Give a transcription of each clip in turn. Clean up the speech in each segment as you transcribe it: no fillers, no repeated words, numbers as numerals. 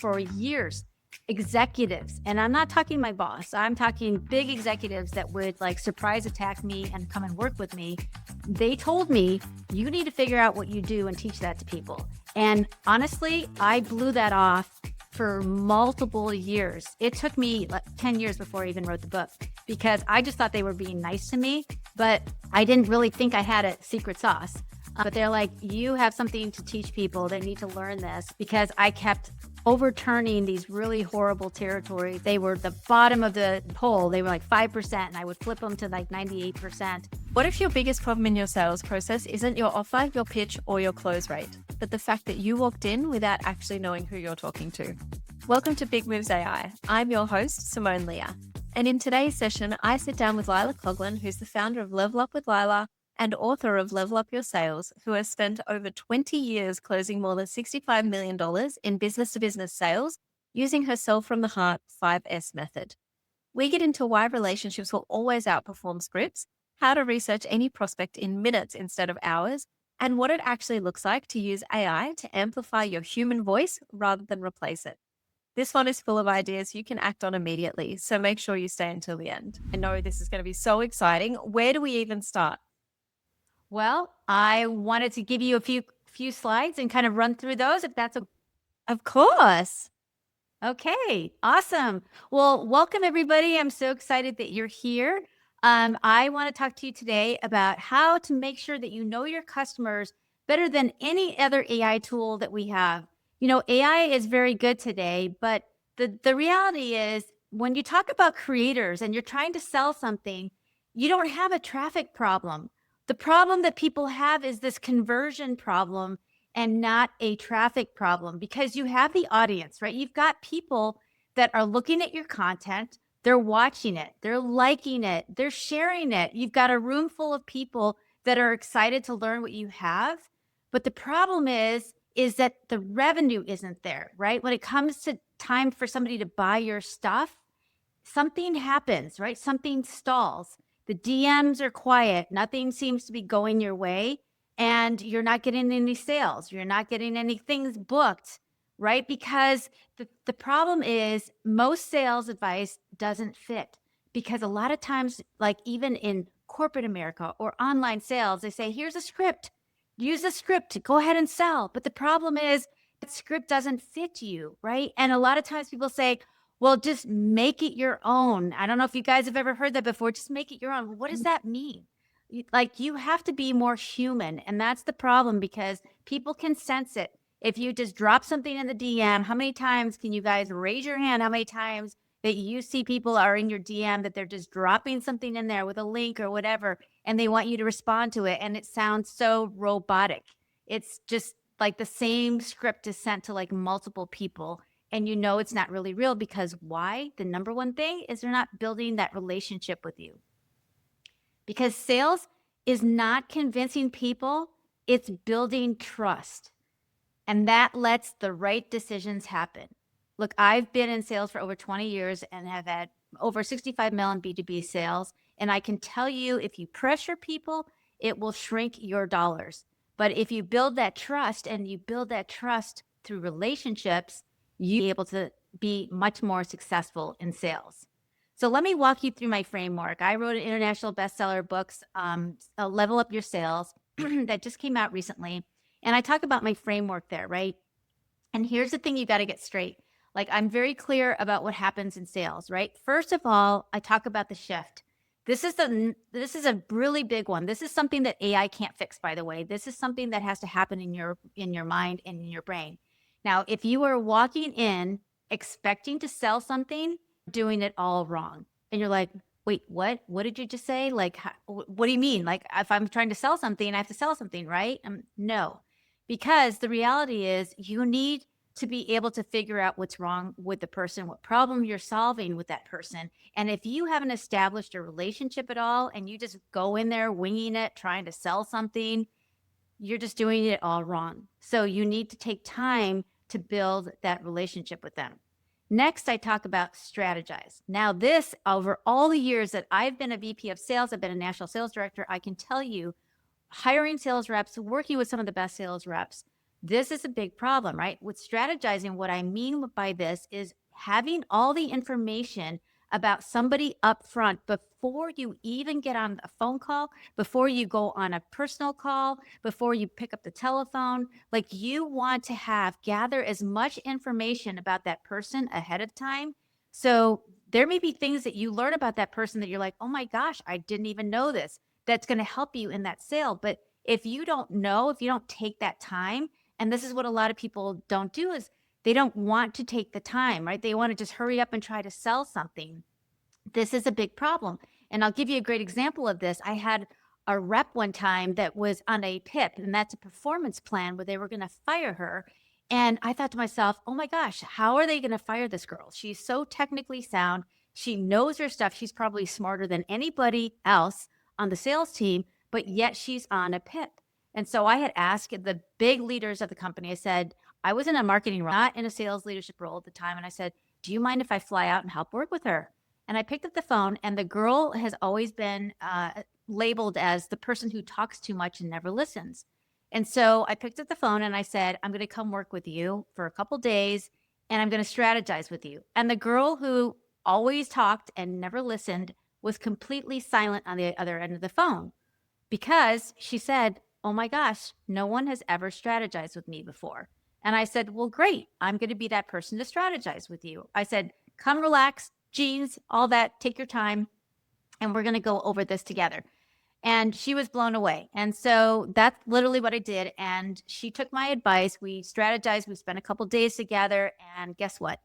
for years, executives, and I'm not talking my boss, I'm talking big executives that would like surprise attack me and come and work with me. They told me, you need to figure out what you do and teach that to people. And honestly, I blew that off for multiple years. It took me like 10 years before I even wrote the book because I just thought they were being nice to me, but I didn't really think I had a secret sauce. But they're like, you have something to teach people. They need to learn this, because I kept overturning these really horrible territories. They were the bottom of the poll. They were like 5%, and I would flip them to like 98%. What if your biggest problem in your sales process isn't your offer, your pitch, or your close rate, but the fact that you walked in without actually knowing who you're talking to? Welcome to Big Moves AI. I'm your host, Simone Leah. And in today's session, I sit down with Leila Colgan, who's the founder of Level Up with Leila and author of Level Up Your Sales, who has spent over 20 years closing more than $65 million in business-to-business sales using her Sell from the Heart 5S method. We get into why relationships will always outperform scripts, how to research any prospect in minutes instead of hours, and what it actually looks like to use AI to amplify your human voice rather than replace it. This one is full of ideas you can act on immediately, so make sure you stay until the end. I know this is going to be so exciting. Where do we even start? Well, I wanted to give you a few slides and kind of run through those, if that's Of course. okay. Awesome. Well, welcome everybody. I'm so excited that you're here. I want to talk to you today about how to make sure that you know your customers better than any other AI tool that we have. You know, AI is very good today, but the reality is when you talk about creators and you're trying to sell something, you don't have a traffic problem. The problem that people have is this conversion problem and not a traffic problem, because you have the audience, right? You've got people that are looking at your content, they're watching it, they're liking it, they're sharing it. You've got a room full of people that are excited to learn what you have. But the problem is that the revenue isn't there, right? When it comes to time for somebody to buy your stuff, something happens, right? Something stalls. The DMs are quiet. Nothing seems to be going your way. And you're not getting any sales. You're not getting any things booked, right? Because the problem is most sales advice doesn't fit. Because a lot of times, like even in corporate America or online sales, they say, here's a script. Use the script to go ahead and sell. But the problem is that script doesn't fit you, right? And a lot of times people say, well, just make it your own. I don't know if you guys have ever heard that before. Just make it your own. What does that mean? Like, you have to be more human. And that's the problem, because people can sense it. If you just drop something in the DM, how many times can you guys raise your hand? How many times that you see people are in your DM that they're just dropping something in there with a link or whatever, and they want you to respond to it. And it sounds so robotic. It's just like the same script is sent to like multiple people. And you know it's not really real, because why? The number one thing is they're not building that relationship with you. Because sales is not convincing people, it's building trust. And that lets the right decisions happen. Look, I've been in sales for over 20 years and have had over 65 million B2B sales. And I can tell you, if you pressure people, it will shrink your dollars. But if you build that trust, and you build that trust through relationships, you'll be able to be much more successful in sales. So let me walk you through my framework. I wrote an international bestseller books, Level Up Your Sales, that just came out recently. And I talk about my framework there, right? And here's the thing you got to get straight. Like, I'm very clear about what happens in sales, right? First of all, I talk about the shift. This is a really big one. This is something that AI can't fix, by the way. This is something that has to happen in your mind and in your brain. Now, if you are walking in expecting to sell something, doing it all wrong, and you're like, wait, what did you just say? Like, what do you mean? Like, if I'm trying to sell something, I have to sell something, right? No, because the reality is you need to be able to figure out what's wrong with the person, what problem you're solving with that person. And if you haven't established a relationship at all, and you just go in there winging it, trying to sell something, you're just doing it all wrong. So you need to take time to build that relationship with them. Next, I talk about strategize. Now, this, over all the years that I've been a VP of sales, I've been a national sales director, I can tell you, hiring sales reps, working with some of the best sales reps, This is a big problem, right? With strategizing, what I mean by this is having all the information about somebody up front before you even get on a phone call, before you go on a personal call, before you pick up the telephone. Like, you want to gather as much information about that person ahead of time. So there may be things that you learn about that person that you're like, oh my gosh, I didn't even know this. That's going to help you in that sale. But if you don't know, if you don't take that time, and this is what a lot of people don't do, is they don't want to take the time, right? They want to just hurry up and try to sell something. This is a big problem. And I'll give you a great example of this. I had a rep one time that was on a PIP, and that's a performance plan where they were going to fire her. And I thought to myself, oh my gosh, how are they going to fire this girl? She's so technically sound. She knows her stuff. She's probably smarter than anybody else on the sales team, but yet she's on a PIP. And so I had asked the big leaders of the company, I said, I was in a marketing role, not in a sales leadership role at the time. And I said, do you mind if I fly out and help work with her? And I picked up the phone, and the girl has always been labeled as the person who talks too much and never listens. And so I picked up the phone and I said, I'm going to come work with you for a couple days, and I'm going to strategize with you. And the girl who always talked and never listened was completely silent on the other end of the phone, because she said, oh my gosh, no one has ever strategized with me before. And I said, well, great. I'm going to be that person to strategize with you. I said, come relax, jeans, all that, take your time, and we're going to go over this together. And she was blown away. And so that's literally what I did. And she took my advice. We strategized. We spent a couple days together. And guess what?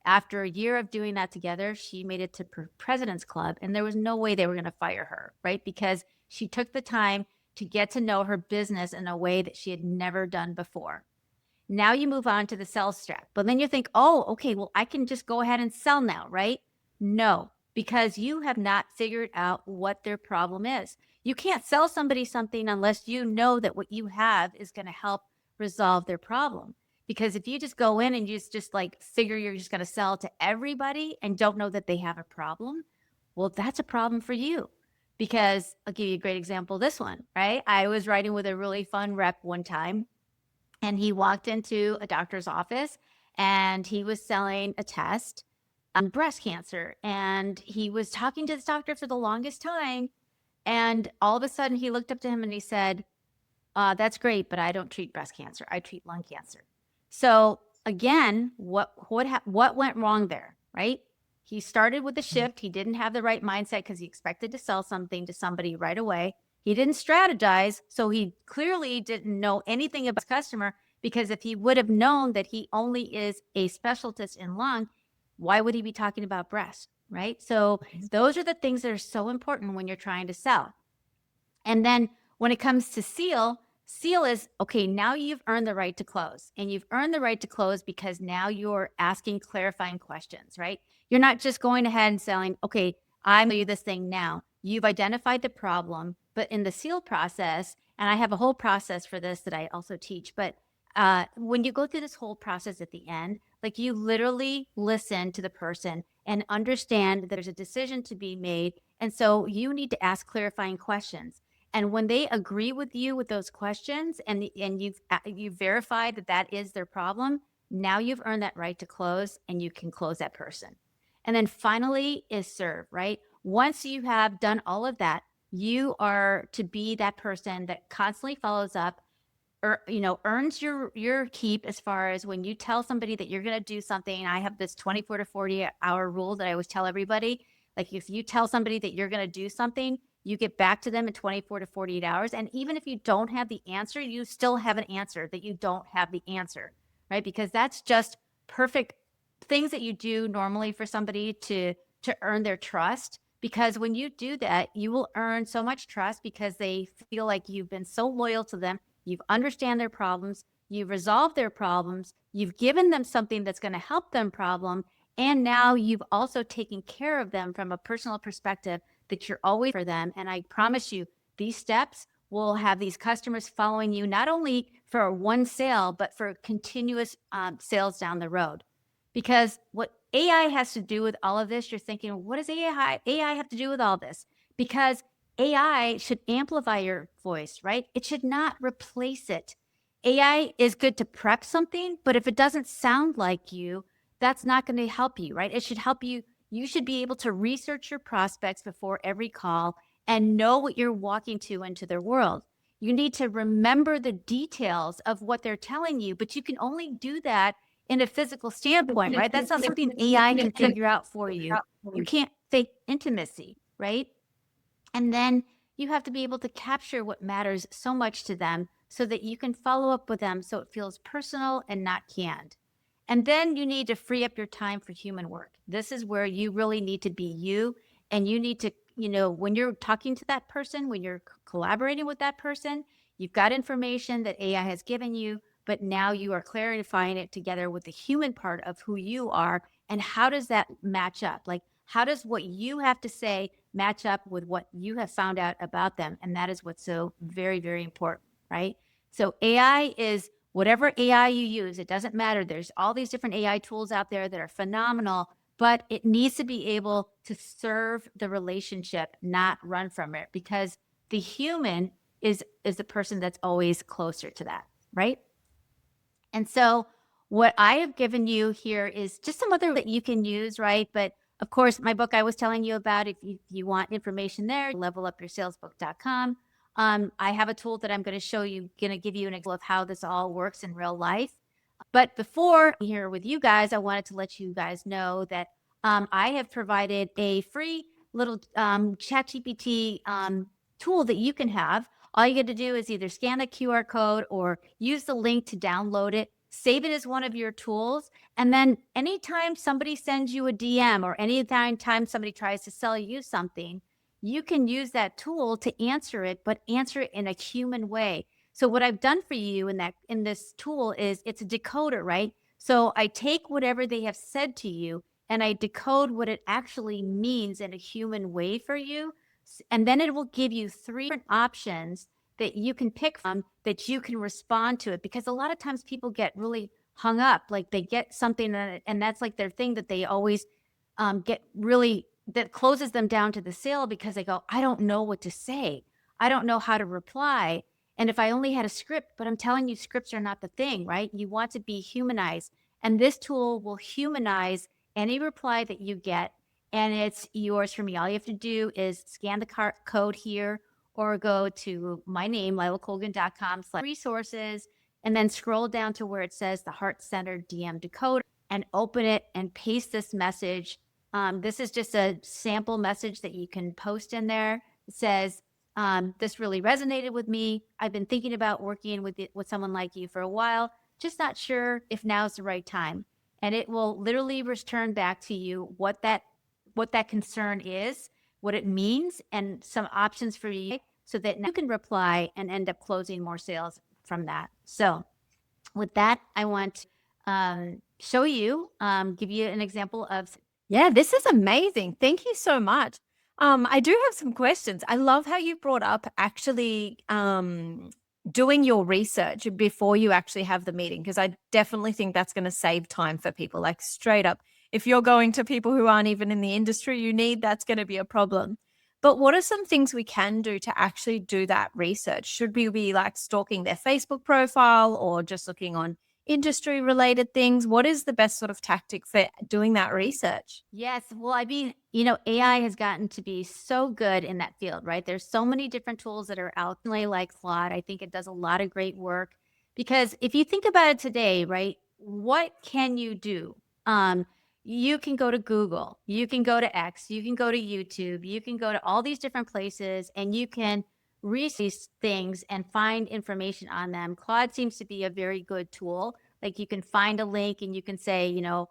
After a year of doing that together, she made it to President's Club. And there was no way they were going to fire her, right? Because she took the time to get to know her business in a way that she had never done before. Now you move on to the sales strap. But then you think, oh, okay, well, I can just go ahead and sell now, right? No, because you have not figured out what their problem is. You can't sell somebody something unless you know that what you have is going to help resolve their problem. Because if you just go in and you just like figure you're just going to sell to everybody and don't know that they have a problem, well, that's a problem for you. Because I'll give you a great example, this one, right? I was riding with a really fun rep one time, and he walked into a doctor's office and he was selling a test on breast cancer. And he was talking to this doctor for the longest time. And all of a sudden he looked up to him and he said, that's great, but I don't treat breast cancer. I treat lung cancer. So again, what went wrong there, right? He started with the shift. He didn't have the right mindset because he expected to sell something to somebody right away. He didn't strategize, so he clearly didn't know anything about his customer, because if he would have known that he only is a specialist in lung, why would he be talking about breast, right? So those are the things that are so important when you're trying to sell. And then when it comes to seal is, okay, now you've earned the right to close. And you've earned the right to close because now you're asking clarifying questions, right? You're not just going ahead and selling, okay, I'm going to do this thing now. You've identified the problem, but in the seal process, and I have a whole process for this that I also teach, but when you go through this whole process at the end, like, you literally listen to the person and understand that there's a decision to be made. And so you need to ask clarifying questions. And when they agree with you with those questions, and you've verified that that is their problem, now you've earned that right to close, and you can close that person. And then finally is serve, right? Once you have done all of that, you are to be that person that constantly follows up, or earns your keep, as far as when you tell somebody that you're going to do something. I have this 24 to 40 hour rule that I always tell everybody. Like, if you tell somebody that you're going to do something, you get back to them in 24 to 48 hours. And even if you don't have the answer, you still have an answer that you don't have the answer, right? Because that's just perfect things that you do normally for somebody to earn their trust. Because when you do that, you will earn so much trust, because they feel like you've been so loyal to them. You've understand their problems, you've resolved their problems, you've given them something that's going to help them problem, and now you've also taken care of them from a personal perspective, that you're always for them. And I promise you, these steps will have these customers following you, not only for one sale, but for continuous sales down the road. Because what AI has to do with all of this, you're thinking, what does AI have to do with all this? Because AI should amplify your voice, right? It should not replace it. AI is good to prep something, but if it doesn't sound like you, that's not going to help you, right? It should help you. You should be able to research your prospects before every call and know what you're walking to into their world. You need to remember the details of what they're telling you, but you can only do that in a physical standpoint, right? That's not something AI can figure out for you. You can't fake intimacy, right? And then you have to be able to capture what matters so much to them so that you can follow up with them so it feels personal and not canned. And then you need to free up your time for human work. This is where you really need to be you. And you need to, when you're talking to that person, when you're collaborating with that person, you've got information that AI has given you, but now you are clarifying it together with the human part of who you are. And how does that match up? Like, how does what you have to say match up with what you have found out about them? And that is what's so very, very important, right? So AI is whatever AI you use, it doesn't matter. There's all these different AI tools out there that are phenomenal, but it needs to be able to serve the relationship, not run from it, because the human is the person that's always closer to that, right? And so what I have given you here is just some other that you can use, right? But of course, my book I was telling you about, if you want information there, levelupyoursalesbook.com. I have a tool that I'm going to show you, going to give you an example of how this all works in real life. But before here with you guys, I wanted to let you guys know that I have provided a free little ChatGPT tool that you can have. All you got to do is either scan the QR code or use the link to download it, save it as one of your tools. And then anytime somebody sends you a DM or anytime somebody tries to sell you something, you can use that tool to answer it, but answer it in a human way. So what I've done for you in this tool is it's a decoder, right? So I take whatever they have said to you and I decode what it actually means in a human way for you. And then it will give you three different options that you can pick from that you can respond to it. Because a lot of times people get really hung up, like they get something and that's like their thing that they always get really, that closes them down to the sale because they go, I don't know what to say. I don't know how to reply. And if I only had a script, but I'm telling you, scripts are not the thing, right? You want to be humanized. And this tool will humanize any reply that you get, and it's yours for me. All you have to do is scan the code here or go to my name, leilacolgan.com/resources, and then scroll down to where it says the Heart Centered DM Decoder and open it and paste this message. This is just a sample message that you can post in there. It says, this really resonated with me. I've been thinking about working with someone like you for a while, just not sure if now's the right time. And it will literally return back to you what that concern is, what it means, and some options for you so that now you can reply and end up closing more sales from that. So with that, I want to show you, give you an example of. Yeah, this is amazing. Thank you so much. I do have some questions. I love how you brought up actually doing your research before you actually have the meeting, because I definitely think that's going to save time for people. Like straight up, if you're going to people who aren't even in the industry you need, that's going to be a problem. But what are some things we can do to actually do that research? Should we be like stalking their Facebook profile or just looking on industry related things? What is the best sort of tactic for doing that research? Yes. Well, I mean, AI has gotten to be so good in that field, right? There's so many different tools that are out there, like Claude. I think it does a lot of great work because if you think about it today, right, what can you do? You can go to Google, you can go to X, you can go to YouTube, you can go to all these different places and you can research these things and find information on them. Claude seems to be a very good tool. Like you can find a link and you can say, a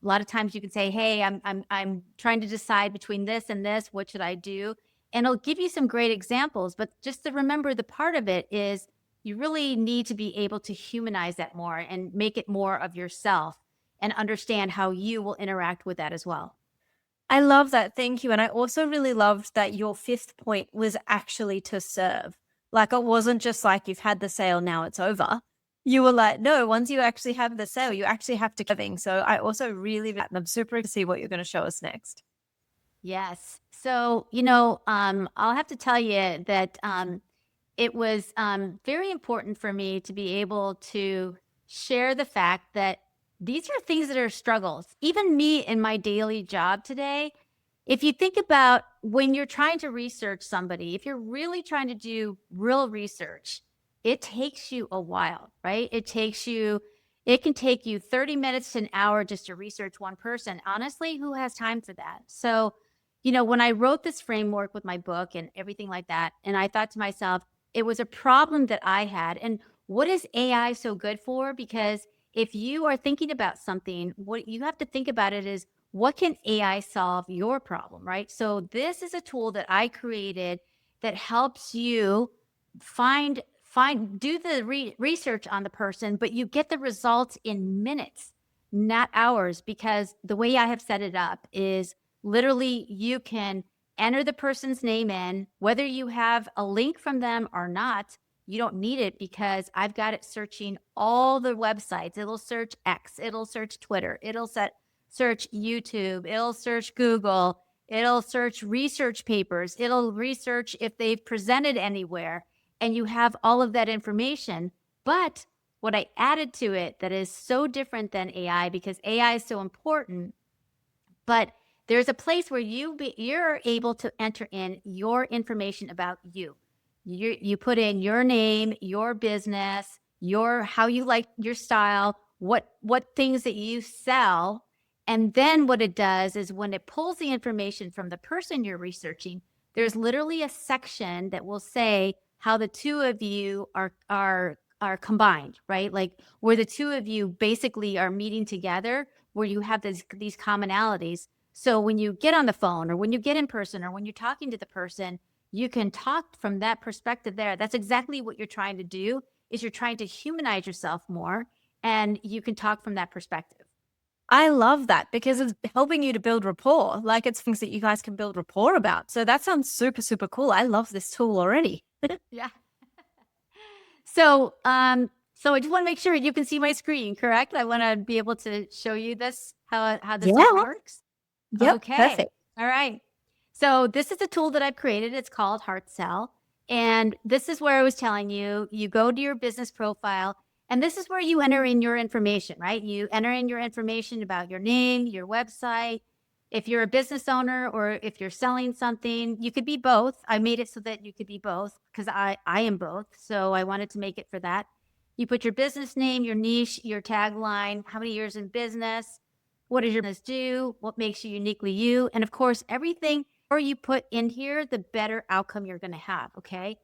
lot of times you can say, hey, I'm trying to decide between this and this. What should I do? And it'll give you some great examples. But just to remember, the part of it is you really need to be able to humanize that more and make it more of yourself and understand how you will interact with that as well. I love that. Thank you. And I also really loved that your fifth point was actually to serve. Like it wasn't just like you've had the sale, now it's over. You were like, no, once you actually have the sale, you actually have to keep giving. So I also really, I'm super to see what you're going to show us next. Yes. So, I'll have to tell you that it was very important for me to be able to share the fact that these are things that are struggles. Even me in my daily job today, if you think about when you're trying to research somebody, if you're really trying to do real research, it takes you a while, right? It can take you 30 minutes to an hour just to research one person. Honestly, who has time for that? So, when I wrote this framework with my book and everything like that, and I thought to myself, it was a problem that I had. And what is AI so good for? Because if you are thinking about something, what you have to think about it is, what can AI solve your problem, right? So this is a tool that I created that helps you do the research on the person, but you get the results in minutes, not hours, because the way I have set it up is literally you can enter the person's name in, whether you have a link from them or not. You don't need it because I've got it searching all the websites. It'll search X, it'll search Twitter, search YouTube, it'll search Google, it'll search research papers, it'll research if they've presented anywhere, and you have all of that information. But what I added to it that is so different than AI, because AI is so important, but there's a place where you're able to enter in your information about you. You put in your name, your business, how you like your style, what things that you sell. And then what it does is when it pulls the information from the person you're researching, there's literally a section that will say how the two of you are combined, right? Like where the two of you basically are meeting together, where you have these commonalities. So when you get on the phone or when you get in person or when you're talking to the person, you can talk from that perspective there. That's exactly what you're trying to do, is you're trying to humanize yourself more, and you can talk from that perspective. I love that because it's helping you to build rapport. Like it's things that you guys can build rapport about. So that sounds super, super cool. I love this tool already. Yeah. So, so I just want to make sure you can see my screen, correct? I want to be able to show you this, how this all Yeah. works. Yep. Okay. Perfect. All right. So this is a tool that I've created. It's called Heartsell. And this is where I was telling you, you go to your business profile, and this is where you enter in your information, right? You enter in your information about your name, your website. If you're a business owner or if you're selling something, you could be both. I made it so that you could be both because I am both. So I wanted to make it for that. You put your business name, your niche, your tagline, how many years in business, what does your business do, what makes you uniquely you, and of course, everything more you put in here, the better outcome you're going to have. Okay.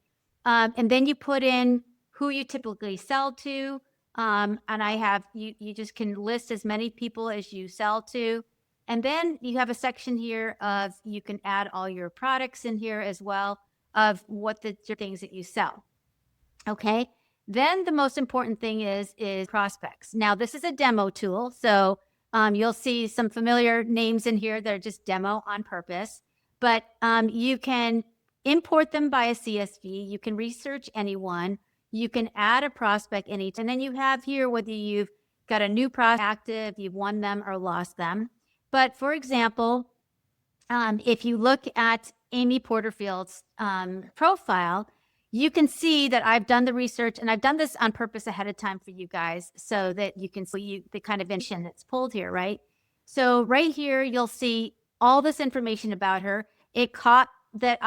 And then you put in who you typically sell to. And I have, you just can list as many people as you sell to. And then you have a section here of, you can add all your products in here as well, of what the things that you sell. Okay. Then the most important thing is prospects. Now this is a demo tool. So you'll see some familiar names in here that are just demo on purpose, but you can import them by a CSV. You can research anyone. You can add a prospect in each. And then you have here whether you've got a new prospect active, you've won them or lost them. But for example, if you look at Amy Porterfield's profile, you can see that I've done the research, and I've done this on purpose ahead of time for you guys so that you can see the kind of information that's pulled here, right? So right here, you'll see all this information about her. It caught that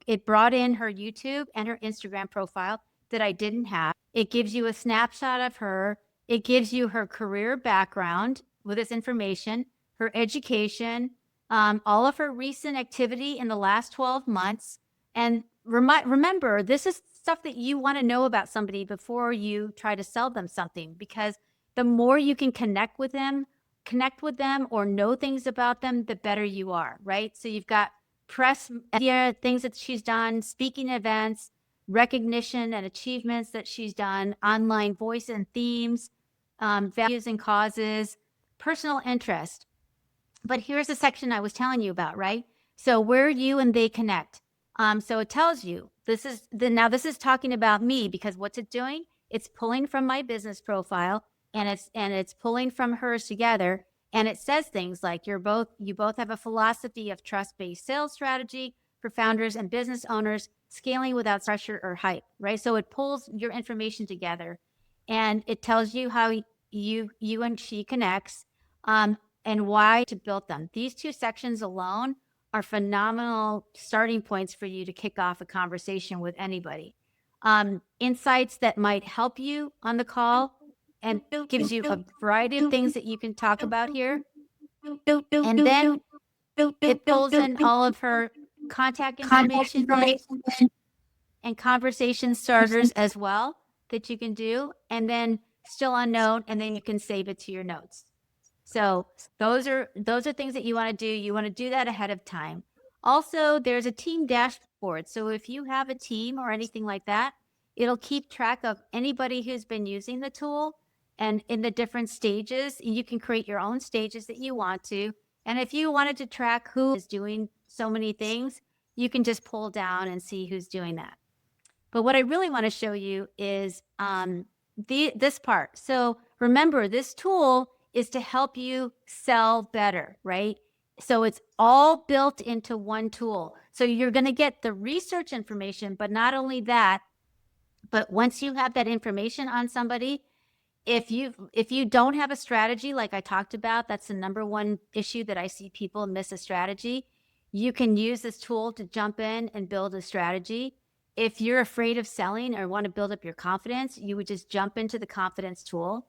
it brought in her YouTube and her Instagram profile that I didn't have. It gives you a snapshot of her. It gives you her career background with this information, her education, all of her recent activity in the last 12 months. And remember, this is stuff that you want to know about somebody before you try to sell them something, because the more you can connect with them or know things about them, the better you are, right? So you've got press media, things that she's done, speaking events, recognition and achievements that she's done, online voice and themes, values and causes, personal interest. But here's the section I was telling you about, right? So where you and they connect. So it tells you this is talking about me, because what's it doing? It's pulling from my business profile, and it's pulling from hers together. And it says things like you both have a philosophy of trust-based sales strategy for founders and business owners, scaling without pressure or hype, right? So it pulls your information together and it tells you how you and she connects, and why to build them. These two sections alone are phenomenal starting points for you to kick off a conversation with anybody. Insights that might help you on the call, and gives you a variety of things that you can talk about here. And then it pulls in all of her contact information and conversation starters as well that you can do, and then still unknown, and then you can save it to your notes. So those are things that you want to do. You want to do that ahead of time. Also, there's a team dashboard. So if you have a team or anything like that, it'll keep track of anybody who's been using the tool and in the different stages. You can create your own stages that you want to. And if you wanted to track who is doing so many things, you can just pull down and see who's doing that. But what I really want to show you is this part. So remember, this tool is to help you sell better, right? So it's all built into one tool. So you're going to get the research information, but not only that, but once you have that information on somebody, if you don't have a strategy, like I talked about, that's the number one issue that I see people miss a strategy. You can use this tool to jump in and build a strategy. If you're afraid of selling or want to build up your confidence, you would just jump into the confidence tool.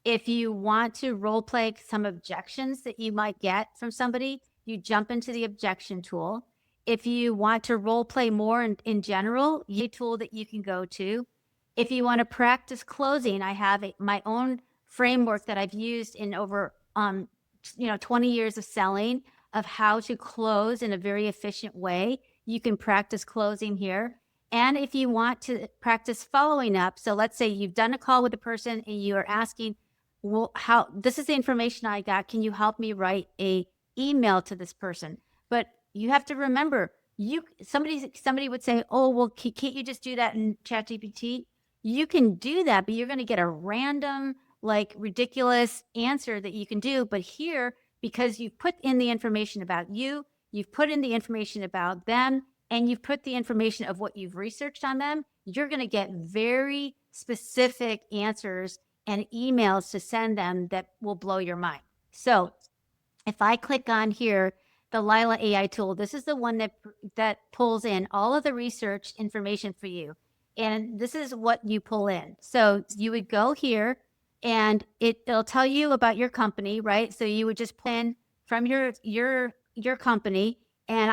If you want to role play some objections that you might get from somebody, you jump into the objection tool. If you want to role play more in general, a tool that you can go to. If you want to practice closing, I have my own framework that I've used in over 20 years of selling, of how to close in a very efficient way. You can practice closing here. And if you want to practice following up, so let's say you've done a call with a person and you are asking, well, this is the information I got. Can you help me write a email to this person? But you have to remember, somebody would say, oh, well, can't you just do that in ChatGPT? You can do that, but you're going to get a random, like, ridiculous answer that you can do. But here, because you've put in the information about you, you've put in the information about them, and you've put the information of what you've researched on them, you're going to get very specific answers and emails to send them that will blow your mind. So if I click on here, the Leila AI tool, this is the one that pulls in all of the research information for you. And this is what you pull in. So you would go here and it'll tell you about your company, right? So you would just pull in from your company, and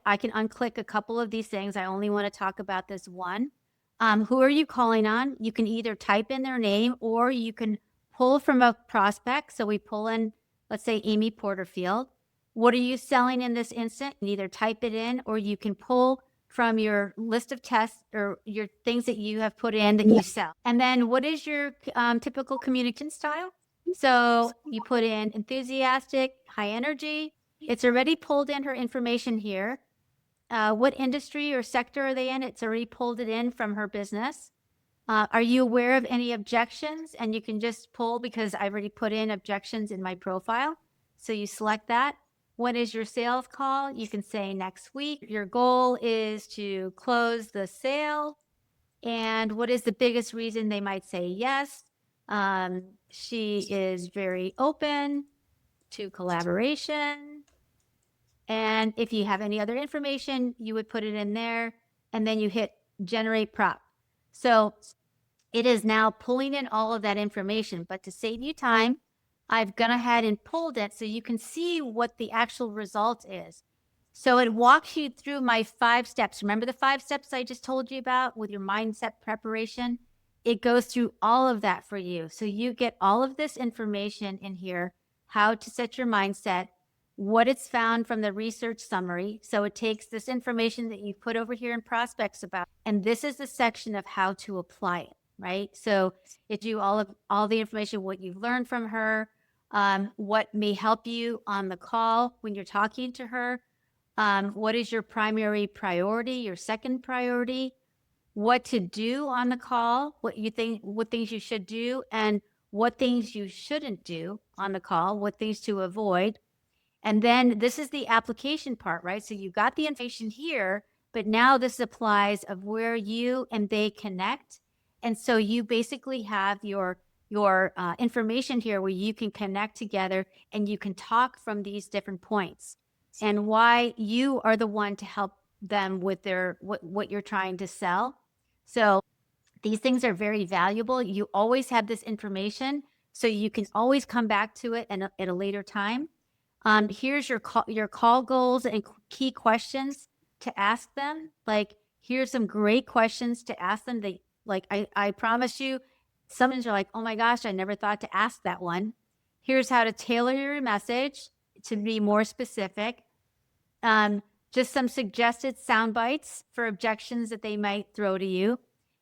I can unclick a couple of these things. I only want to talk about this one. Who are you calling on? You can either type in their name or you can pull from a prospect. So we pull in, let's say, Amy Porterfield. What are you selling in this instant? You can either type it in or you can pull from your list of tests or your things that you have put in that you sell. And then what is your typical communication style? So you put in enthusiastic, high energy. It's already pulled in her information here. What industry or sector are they in? It's already pulled it in from her business. Are you aware of any objections? And you can just pull, because I've already put in objections in my profile. So you select that. When is your sales call? You can say next week. Your goal is to close the sale. And what is the biggest reason they might say yes? She is very open to collaboration. And if you have any other information, you would put it in there, and then you hit generate prop. So it is now pulling in all of that information. But to save you time, I've gone ahead and pulled it so you can see what the actual result is. So it walks you through my 5 steps. Remember the 5 steps I just told you about with your mindset preparation? It goes through all of that for you. So you get all of this information in here, how to set your mindset, what it's found from the research summary. So it takes this information that you put over here in prospects about, and this is the section of how to apply it, right? So it you all the information, what you've learned from her, what may help you on the call when you're talking to her, what is your primary priority, your second priority, what to do on the call, what things you should do, and what things you shouldn't do on the call, what things to avoid. And then this is the application part, right? So you got the information here, but now this applies of where you and they connect. And so you basically have your information here where you can connect together and you can talk from these different points and why you are the one to help them with their what you're trying to sell. So these things are very valuable. You always have this information, so you can always come back to it at a later time. Here's your call goals and key questions to ask them. Like, here's some great questions to ask them. They like I promise you, some are like, oh my gosh, I never thought to ask that one. Here's how to tailor your message to be more specific. Um, just some suggested sound bites for objections that they might throw to you.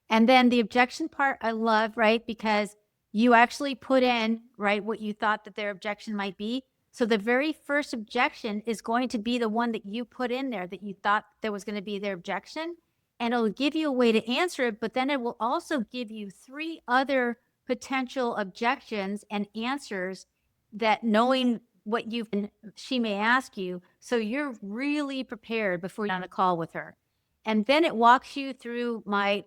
And then the objection part I love, right? Because you actually put in, right, what you thought that their objection might be. So the very first objection is going to be the one that you put in there that you thought there was going to be their objection. And it'll give you a way to answer it, but then it will also give you 3 other potential objections and answers that knowing what she may ask you. So you're really prepared before you're on a call with her. And then it walks you through my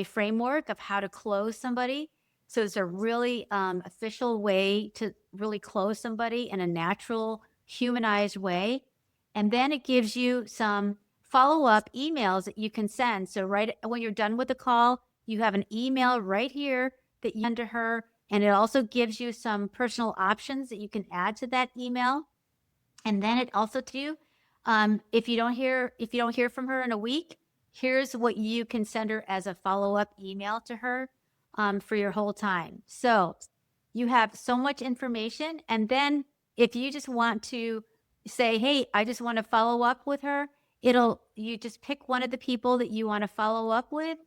framework of how to close somebody. So it's a really official way to really close somebody in a natural, humanized way. And then it gives you some follow-up emails that you can send. So right when you're done with the call, you have an email right here that you send to her. And it also gives you some personal options that you can add to that email. And then it also too, if you don't hear from her in a week, here's what you can send her as a follow-up email to her for your whole time. So you have so much information. And then if you just want to say, hey, I just want to follow up with her, you just pick one of the people that you want to follow up with,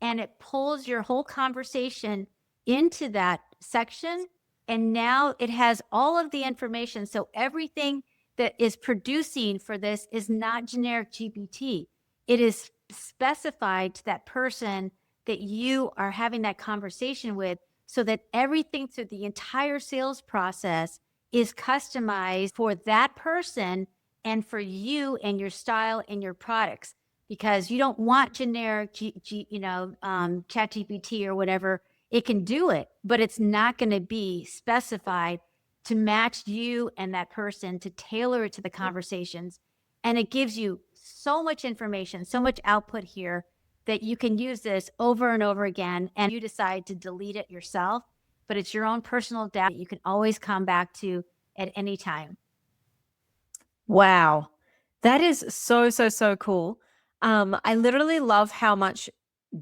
and it pulls your whole conversation into that section. And now it has all of the information. So everything that is producing for this is not generic GPT. It is specified to that person that you are having that conversation with, so that everything through the entire sales process is customized for that person and for you and your style and your products. Because you don't want generic chat GPT or whatever. It can do it, but it's not going to be specified to match you and that person, to tailor it to the conversations. And it gives you so much information, so much output here, that you can use this over and over again. And you decide to delete it yourself, but it's your own personal data you can always come back to at any time. Wow. That is so, so, so cool. I literally love how much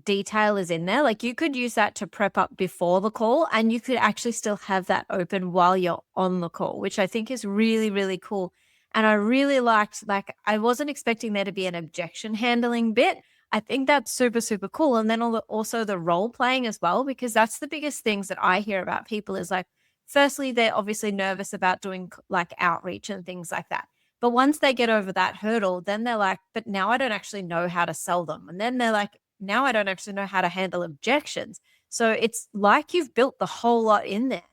detail is in there. Like, you could use that to prep up before the call, and you could actually still have that open while you're on the call, which I think is really, really cool. And I really liked, like, I wasn't expecting there to be an objection handling bit. I think that's super, super cool. And then also the role playing as well, because that's the biggest things that I hear about people is like, firstly, they're obviously nervous about doing like outreach and things like that. But once they get over that hurdle, then they're like, but now I don't actually know how to sell them. And then they're like, now I don't actually know how to handle objections. So it's like you've built the whole lot in there.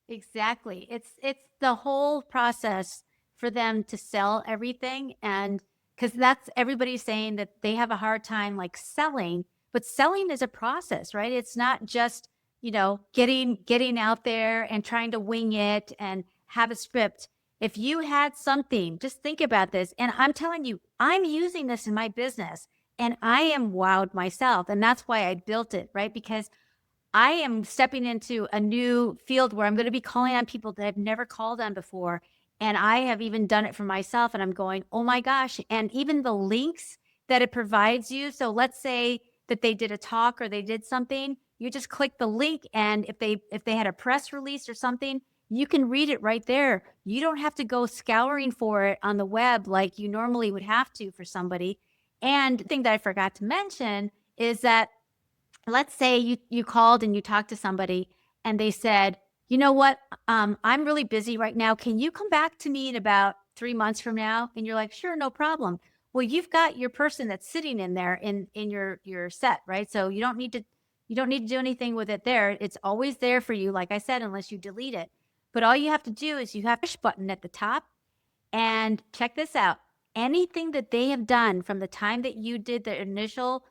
Exactly. It's the whole process for them to sell everything. And because that's everybody's saying that they have a hard time like selling, but selling is a process, right? It's not just, getting out there and trying to wing it and have a script. If you had something, just think about this. And I'm telling you, I'm using this in my business and I am wowed myself. And that's why I built it, right? Because I am stepping into a new field where I'm going to be calling on people that I've never called on before. And I have even done it for myself. And I'm going, oh my gosh. And even the links that it provides you. So let's say that they did a talk or they did something, you just click the link. And if they had a press release or something, you can read it right there. You don't have to go scouring for it on the web like you normally would have to for somebody. And the thing that I forgot to mention is that, let's say you called and you talked to somebody and they said, you know what, I'm really busy right now. Can you come back to me in about 3 months from now? And you're like, sure, no problem. Well, you've got your person that's sitting in there in your set, right? So you don't need to do anything with it there. It's always there for you, like I said, unless you delete it. But all you have to do is you have a push button at the top, and check this out. anything that they have done from the time that you did the initial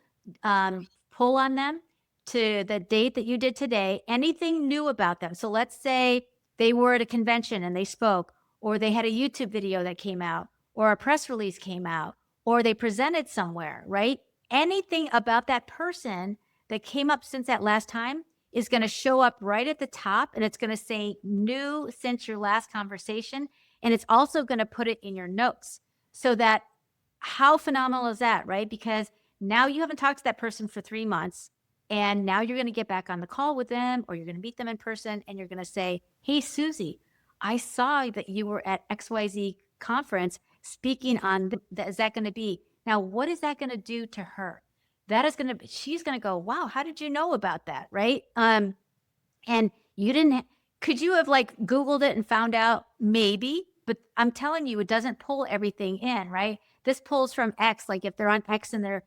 pull on them to the date that you did today, anything new about them. So let's say they were at a convention and they spoke, or they had a YouTube video that came out, or a press release came out, or they presented somewhere, right? Anything about that person that came up since that last time is going to show up right at the top, and it's going to say new since your last conversation. And it's also going to put it in your notes, so that, how phenomenal is that, right? Because now you haven't talked to that person for 3 months, and now you're going to get back on the call with them, or you're going to meet them in person, and you're going to say, hey, Susie, I saw that you were at XYZ conference speaking on is that going to be, now what is that going to do to her? That is going to, she's going to go, wow, how did you know about that, right? And you didn't, could you have like Googled it and found out? Maybe, but I'm telling you, it doesn't pull everything in, right? This pulls from X, like if they're on X and they're,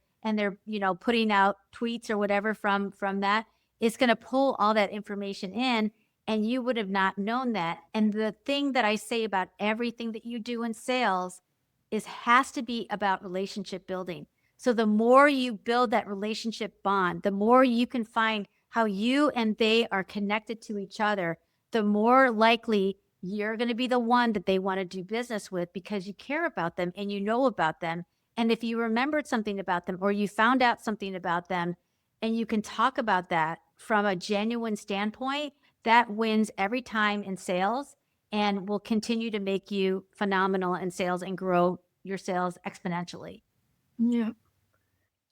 putting out tweets or whatever from that, it's going to pull all that information in, and you would have not known that. And the thing that I say about everything that you do in sales is has to be about relationship building. So the more you build that relationship bond, the more you can find how you and they are connected to each other, the more likely you're going to be the one that they want to do business with, because you care about them and you know about them. And if you remembered something about them, or you found out something about them, and you can talk about that from a genuine standpoint, that wins every time in sales, and will continue to make you phenomenal in sales and grow your sales exponentially. Yeah.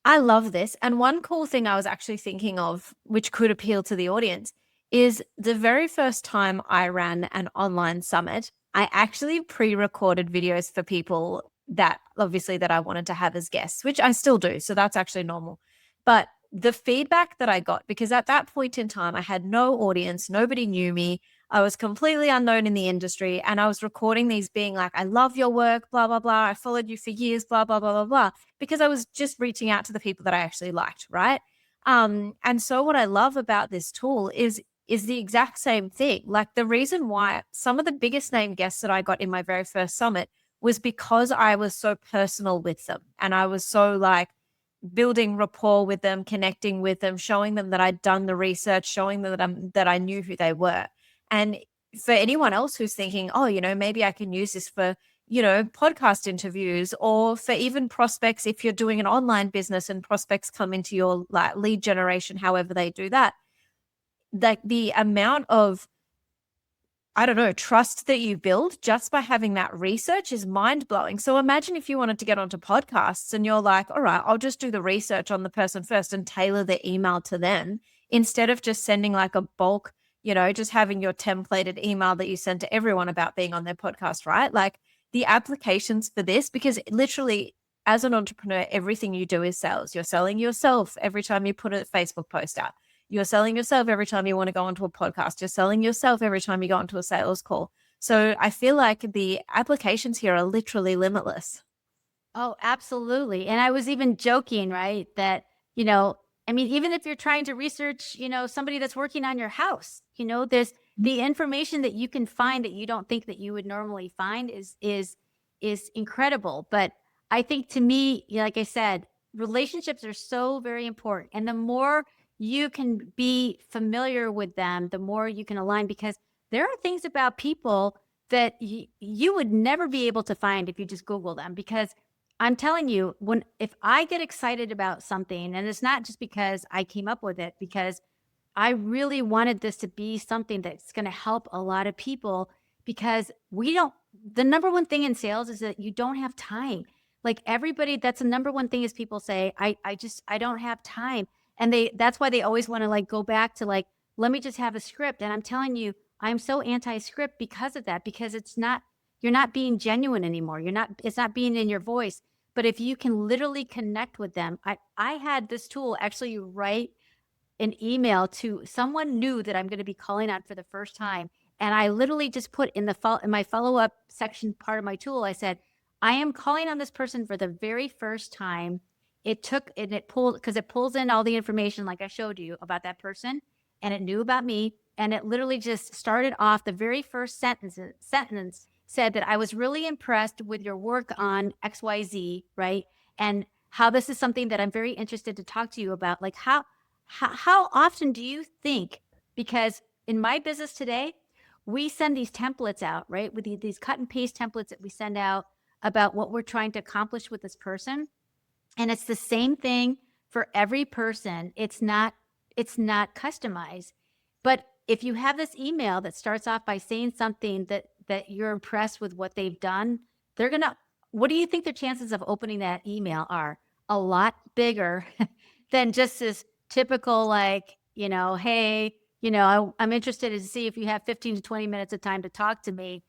I love this. And one cool thing I was actually thinking of, which could appeal to the audience, is the very first time I ran an online summit, I actually pre-recorded videos for people that obviously that I wanted to have as guests, which I still do. So that's actually normal. But the feedback that I got, because at that point in time, I had no audience, nobody knew me. I was completely unknown in the industry, and I was recording these being like, I love your work, blah, blah, blah. I followed you for years, blah, blah, blah, blah, blah, because I was just reaching out to the people that I actually liked, right? And so what I love about this tool is the exact same thing. Like, the reason why some of the biggest name guests that I got in my very first summit was because I was so personal with them, and I was so like building rapport with them, connecting with them, showing them that I'd done the research, showing them that I knew who they were. And for anyone else who's thinking, oh, maybe I can use this for, podcast interviews, or for even prospects, if you're doing an online business and prospects come into your like lead generation, however they do that, like the amount of, I don't know, trust that you build just by having that research is mind blowing. So imagine if you wanted to get onto podcasts and you're like, all right, I'll just do the research on the person first and tailor the email to them, instead of just sending like a bulk, just having your templated email that you send to everyone about being on their podcast, right? Like, the applications for this, because literally as an entrepreneur, everything you do is sales. You're selling yourself every time you put a Facebook post out. You're selling yourself every time you want to go onto a podcast. You're selling yourself every time you go onto a sales call. So I feel like the applications here are literally limitless. Oh, absolutely. And I was even joking, right? That, I mean, even if you're trying to research, somebody that's working on your house, there's the information that you can find that you don't think that you would normally find is incredible. But I think, to me, like I said, relationships are so very important. And the more you can be familiar with them, the more you can align, because there are things about people that you would never be able to find if you just Google them. Because I'm telling you, if I get excited about something, and it's not just because I came up with it, because I really wanted this to be something that's going to help a lot of people, because the number one thing in sales is that you don't have time. Like, everybody, that's the number one thing, is people say, I don't have time. And that's why they always want to like go back to like, let me just have a script. And I'm telling you, I'm so anti-script because of that, because you're not being genuine anymore. It's not being in your voice. But if you can literally connect with them, I had this tool actually write an email to someone new that I'm going to be calling on for the first time. And I literally just put in my follow-up section part of my tool, I said, I am calling on this person for the very first time. It pulled, because it pulls in all the information like I showed you about that person, and it knew about me. And it literally just started off the very first sentence said that I was really impressed with your work on XYZ, right? And how this is something that I'm very interested to talk to you about. Like how often do you think, because in my business today, we send these templates out, right? With these cut and paste templates that we send out about what we're trying to accomplish with this person. And it's the same thing for every person. It's not customized. But if you have this email that starts off by saying something that you're impressed with what they've done, they're going to what do you think the chances of opening that email are? A lot bigger than just this typical like, hey, I'm interested to see if you have 15 to 20 minutes of time to talk to me.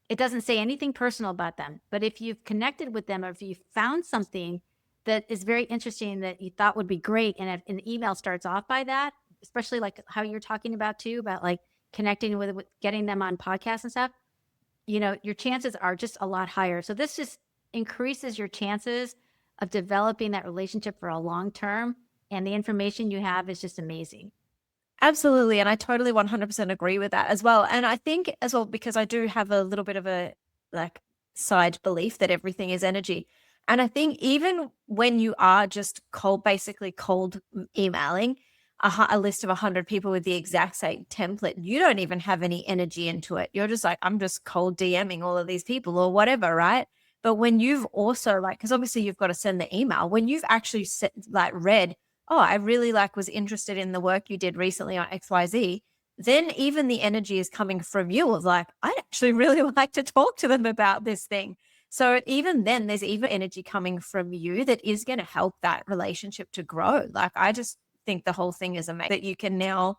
It doesn't say anything personal about them. But if you've connected with them or if you found something that is very interesting that you thought would be great, and if an email starts off by that, especially like how you're talking about too, about like connecting with getting them on podcasts and stuff, your chances are just a lot higher. So this just increases your chances of developing that relationship for a long term. And the information you have is just amazing. Absolutely. And I totally 100% agree with that as well. And I think as well, because I do have a little bit of a like side belief that everything is energy. And I think even when you are just basically cold emailing a list of 100 people with the exact same template, you don't even have any energy into it. You're just like, I'm just cold DMing all of these people or whatever, right? But when you've also because obviously you've got to send the email, when you've actually read, oh, I really was interested in the work you did recently on XYZ, then even the energy is coming from you of like, I'd actually really like to talk to them about this thing. So even then, there's even energy coming from you that is going to help that relationship to grow. Like, I just think the whole thing is amazing that you can now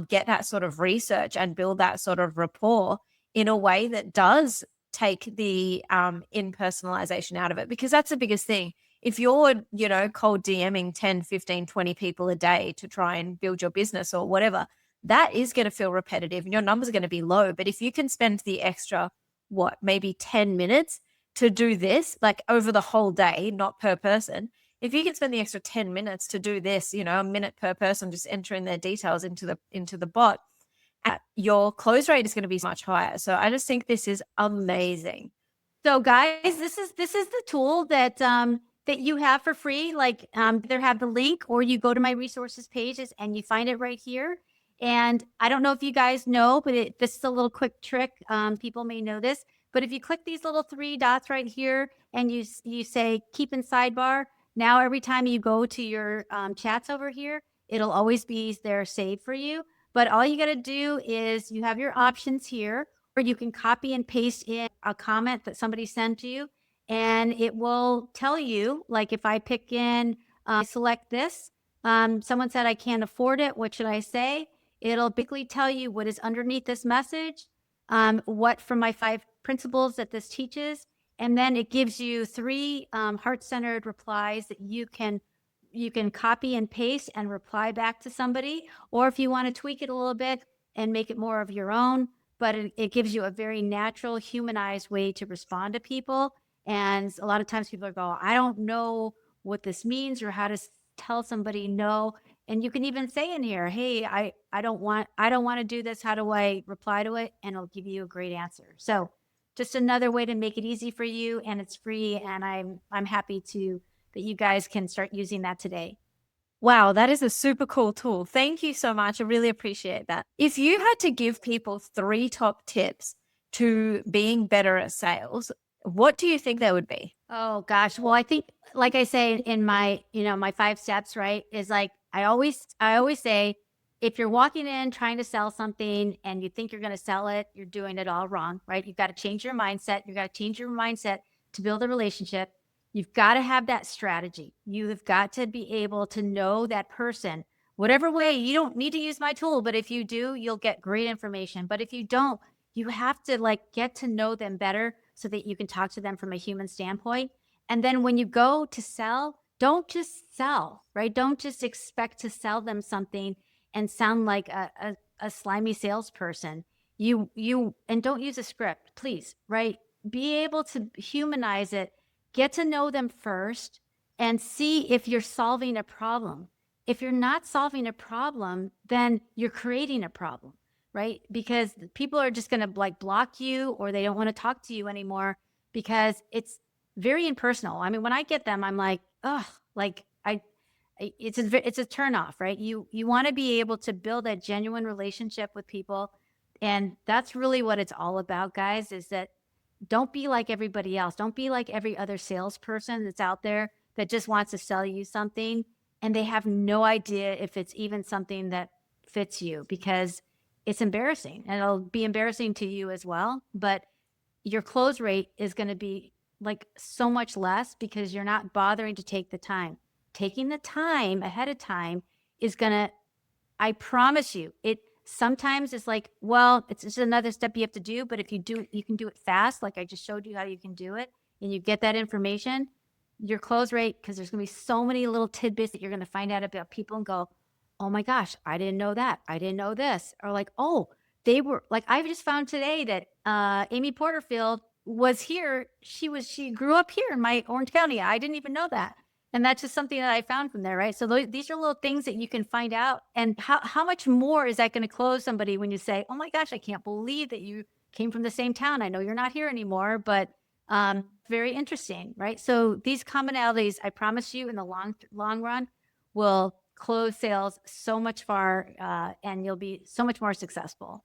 get that sort of research and build that sort of rapport in a way that does take the impersonalization out of it, because that's the biggest thing. If you're, cold DMing 10, 15, 20 people a day to try and build your business or whatever, that is going to feel repetitive and your numbers are going to be low. But if you can spend the extra, maybe 10 minutes to do this, like over the whole day, not per person, if you can spend the extra 10 minutes to do this, a minute per person, just entering their details into the bot, your close rate is going to be much higher. So I just think this is amazing. So guys, this is the tool that you have for free. Like either have the link or you go to my resources pages and you find it right here. And I don't know if you guys know, but this is a little quick trick. People may know this, but if you click these little three dots right here and you say keep in sidebar, now every time you go to your chats over here, it'll always be there saved for you. But all you got to do is you have your options here, or you can copy and paste in a comment that somebody sent you, and it will tell you, like if I pick in, select this, someone said I can't afford it. What should I say? It'll basically tell you what is underneath this message, what from my 5 principles that this teaches, and then it gives you 3 heart-centered replies that you can copy and paste and reply back to somebody. Or if you want to tweak it a little bit and make it more of your own, but it gives you a very natural, humanized way to respond to people. And a lot of times people go, I don't know what this means or how to tell somebody no. And you can even say in here, hey, I don't want to do this. How do I reply to it? And it'll give you a great answer. So just another way to make it easy for you, and it's free. And I'm happy that you guys can start using that today. Wow, that is a super cool tool. Thank you so much. I really appreciate that. If you had to give people 3 top tips to being better at sales, what do you think they would be? Oh gosh. Well, I think, like I say in my, my 5 steps, right, is like I always say, if you're walking in trying to sell something and you think you're going to sell it, you're doing it all wrong, right? You've got to change your mindset. You've got to change your mindset to build a relationship. You've got to have that strategy. You've got to be able to know that person, whatever way. You don't need to use my tool, but if you do, you'll get great information. But if you don't, you have to get to know them better so that you can talk to them from a human standpoint. And then when you go to sell, don't just sell, right? Don't just expect to sell them something and sound like a slimy salesperson. And don't use a script, please, right? Be able to humanize it, get to know them first, and see if you're solving a problem. If you're not solving a problem, then you're creating a problem. right? Because people are just going to like block you, or they don't want to talk to you anymore because it's very impersonal. I mean, when I get them, I'm like, oh, like it's a turn off, right? You want to be able to build a genuine relationship with people, and that's really what it's all about, guys. Is that don't be like everybody else. Don't be like every other salesperson that's out there that just wants to sell you something and they have no idea if it's even something that fits you, because it's embarrassing and it'll be embarrassing to you as well. But your close rate is going to be like so much less because you're not bothering to take the time. Taking the time ahead of time is going to, I promise you, it sometimes it's like, well, it's just another step you have to do. But if you do, you can do it fast. Like I just showed you how you can do it, and you get that information, your close rate, because there's going to be so many little tidbits that you're going to find out about people and go, oh my gosh, I didn't know that. I didn't know this. Or like, oh, they were like, I just found today that Amy Porterfield was here. She grew up here in my Orange County. I didn't even know that. And that's just something that I found from there, right? So these are little things that you can find out. And how much more is that going to close somebody when you say, oh my gosh, I can't believe that you came from the same town. I know you're not here anymore, but very interesting, right? So these commonalities, I promise you, in the long run, will close sales so much far, and you'll be so much more successful.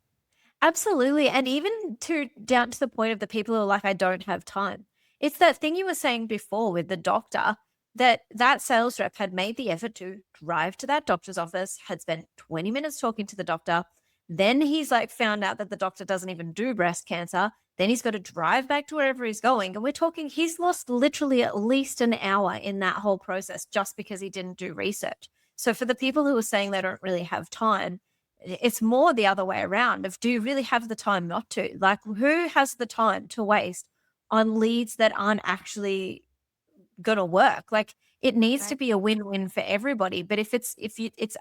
Absolutely. And even to down to the point of the people who are like, I don't have time. It's that thing you were saying before with the doctor, that sales rep had made the effort to drive to that doctor's office, had spent 20 minutes talking to the doctor. Then he's like found out that the doctor doesn't even do breast cancer. Then he's got to drive back to wherever he's going. And we're talking, he's lost literally at least an hour in that whole process just because he didn't do research. So for the people who are saying they don't really have time, it's more the other way around of, do you really have the time not to? Like, who has the time to waste on leads that aren't actually going to work? Like, it needs to Right. be a win-win for everybody. But if it's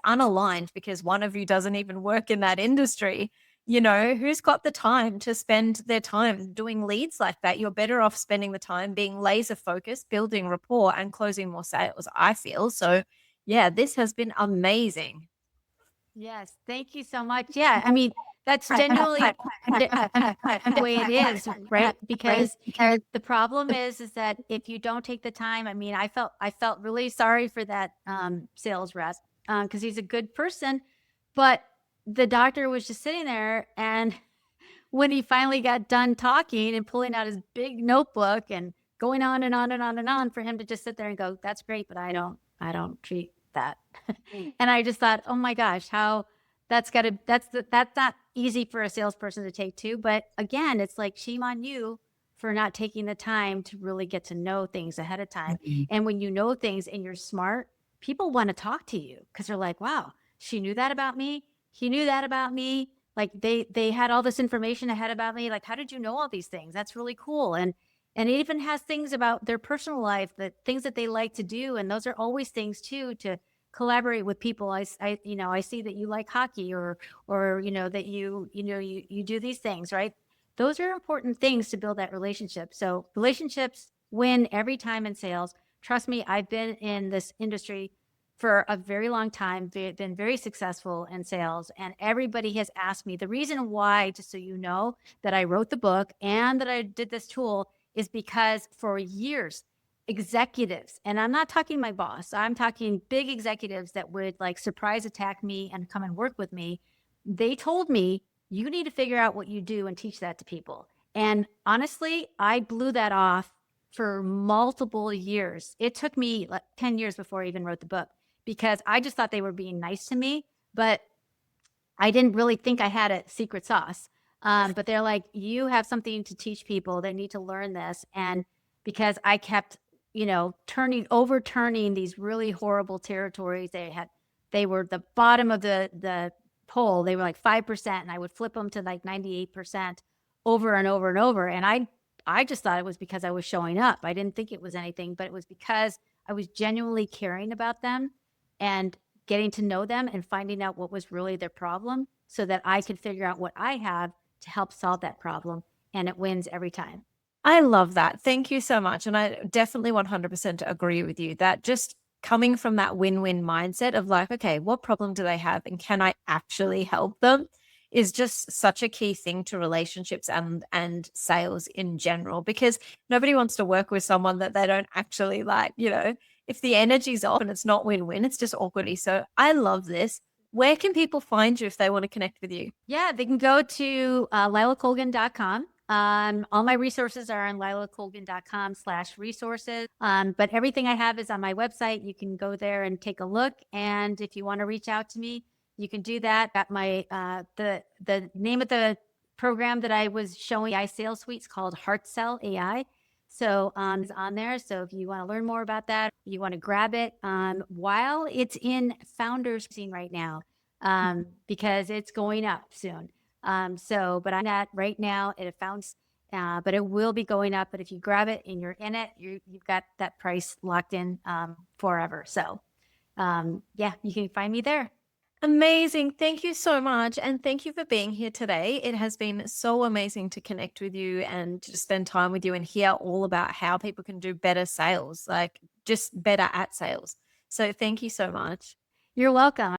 unaligned because one of you doesn't even work in that industry, who's got the time to spend their time doing leads like that? You're better off spending the time being laser focused, building rapport and closing more sales, I feel. So yeah, this has been amazing. Yes, thank you so much. Yeah, I mean, that's genuinely the way it is, right? Because the problem is that if you don't take the time, I mean, I felt really sorry for that sales rep, because he's a good person, but the doctor was just sitting there, and when he finally got done talking and pulling out his big notebook and going on and on and on and on, for him to just sit there and go, "That's great, but I don't treat that." And I just thought, oh my gosh, how that's not easy for a salesperson to take too. But again, it's like, shame on you for not taking the time to really get to know things ahead of time. And when you know things and you're smart, people want to talk to you because they're like, wow, she knew that about me. He knew that about me. Like they had all this information ahead about me. Like, how did you know all these things? That's really cool. And it even has things about their personal life, the things that they like to do. And those are always things too, to collaborate with people. I see that you like hockey, or that you do these things, right? Those are important things to build that relationship. So relationships win every time in sales. Trust me, I've been in this industry for a very long time, been very successful in sales, and everybody has asked me the reason why, just so you know, that I wrote the book and that I did this tool is because for years, executives, and I'm not talking my boss, I'm talking big executives that would like surprise attack me and come and work with me. They told me, you need to figure out what you do and teach that to people. And honestly, I blew that off for multiple years. It took me like 10 years before I even wrote the book, because I just thought they were being nice to me, but I didn't really think I had a secret sauce. But they're like, you have something to teach people. They need to learn this. And because I kept, overturning these really horrible territories, they were the bottom of the pole. They were like 5%, and I would flip them to like 98% over and over and over. And I just thought it was because I was showing up. I didn't think it was anything, but it was because I was genuinely caring about them and getting to know them and finding out what was really their problem so that I could figure out what I have to help solve that problem. And it wins every time. I love that. Thank you so much. And I definitely 100% agree with you that just coming from that win-win mindset of like, okay, what problem do they have and can I actually help them is just such a key thing to relationships and sales in general, because nobody wants to work with someone that they don't actually like. If the energy's off and it's not win-win, it's just awkward. So I love this. Where can people find you if they want to connect with you? Yeah, they can go to leilacolgan.com. All my resources are on leilacolgan.com/resources. But everything I have is on my website. You can go there and take a look. And if you want to reach out to me, you can do that. Got my the name of the program that I was showing, AI Sales Suites, called Heartsell AI. So it's on there. So if you want to learn more about that, you want to grab it while it's in founders scene right now, because it's going up soon. But I'm not right now at a founds, but it will be going up. But if you grab it and you're in it, you've got that price locked in forever. So yeah, you can find me there. Amazing. Thank you so much. And thank you for being here today. It has been so amazing to connect with you and to spend time with you and hear all about how people can do better sales, like just better at sales. So thank you so much. You're welcome.